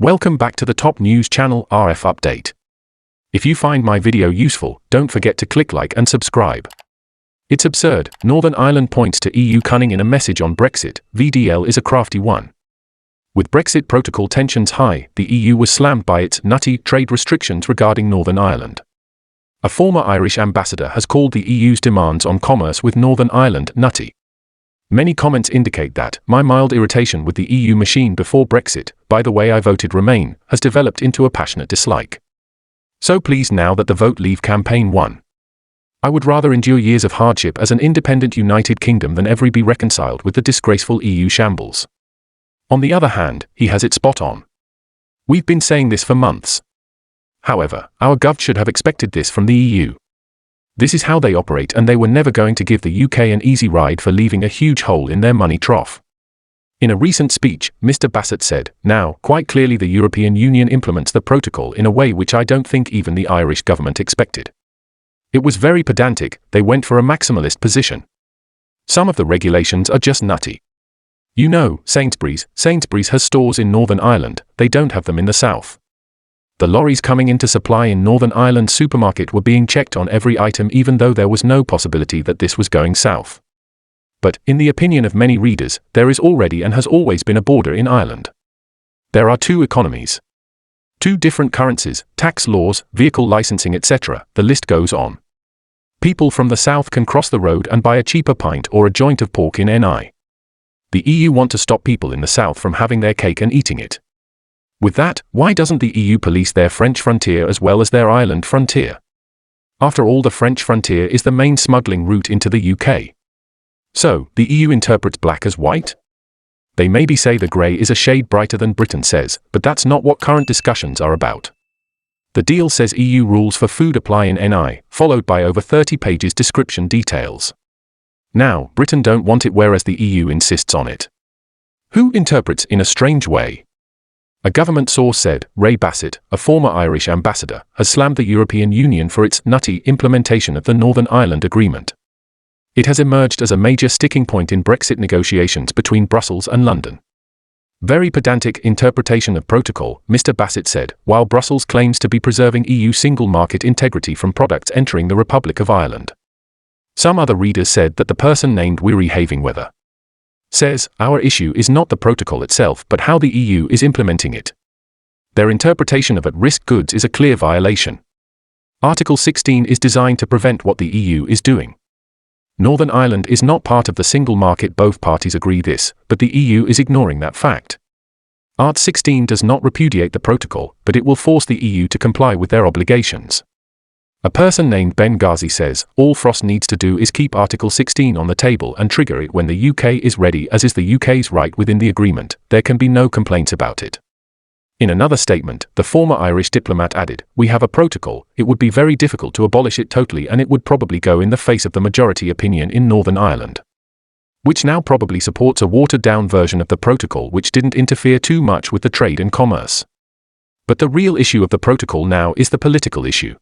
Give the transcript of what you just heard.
Welcome back to the top news channel RF Update. If you find my video useful, don't forget to click like and subscribe. It's absurd. Northern Ireland points to EU cunning in a message on Brexit. VDL is a crafty one. With Brexit protocol tensions high, the EU was slammed by its nutty trade restrictions regarding Northern Ireland. A former Irish ambassador has called the EU's demands on commerce with Northern Ireland nutty. Many comments indicate that my mild irritation with the EU machine before Brexit, by the way I voted Remain, has developed into a passionate dislike. So pleased now that the Vote Leave campaign won. I would rather endure years of hardship as an independent United Kingdom than ever be reconciled with the disgraceful EU shambles. On the other hand, he has it spot on. We've been saying this for months. However, our Gov should have expected this from the EU. This is how they operate, and they were never going to give the UK an easy ride for leaving a huge hole in their money trough. In a recent speech, Mr. Bassett said, "Now, quite clearly the European Union implements the protocol in a way which I don't think even the Irish government expected. It was very pedantic, they went for a maximalist position. Some of the regulations are just nutty. You know, Sainsbury's has stores in Northern Ireland, they don't have them in the south. The lorries coming into supply in Northern Ireland supermarket were being checked on every item even though there was no possibility that this was going south. But, in the opinion of many readers, there is already and has always been a border in Ireland. There are two economies. Two different currencies, tax laws, vehicle licensing, etc., the list goes on. People from the south can cross the road and buy a cheaper pint or a joint of pork in NI. The EU want to stop people in the south from having their cake and eating it. With that, why doesn't the EU police their French frontier as well as their Ireland frontier? After all, the French frontier is the main smuggling route into the UK. So, the EU interprets black as white? They maybe say the grey is a shade brighter than Britain says, but that's not what current discussions are about. The deal says EU rules for food apply in NI, followed by over 30 pages description details. Now, Britain don't want it whereas the EU insists on it. Who interprets in a strange way? A government source said, Ray Bassett, a former Irish ambassador, has slammed the European Union for its nutty implementation of the Northern Ireland Agreement. It has emerged as a major sticking point in Brexit negotiations between Brussels and London. Very pedantic interpretation of protocol, Mr. Bassett said, while Brussels claims to be preserving EU single market integrity from products entering the Republic of Ireland. Some other readers said that the person named Weary Havingweather says, our issue is not the protocol itself but how the EU is implementing it. Their interpretation of at-risk goods is a clear violation. Article 16 is designed to prevent what the EU is doing. Northern Ireland is not part of the single market, both parties agree this, but the EU is ignoring that fact. Art 16 does not repudiate the protocol, but it will force the EU to comply with their obligations. A person named Ben Ghazi says, all Frost needs to do is keep Article 16 on the table and trigger it when the UK is ready, as is the UK's right within the agreement. There can be no complaints about it. In another statement, the former Irish diplomat added, we have a protocol, it would be very difficult to abolish it totally and it would probably go in the face of the majority opinion in Northern Ireland. Which now probably supports a watered-down version of the protocol which didn't interfere too much with the trade and commerce. But the real issue of the protocol now is the political issue.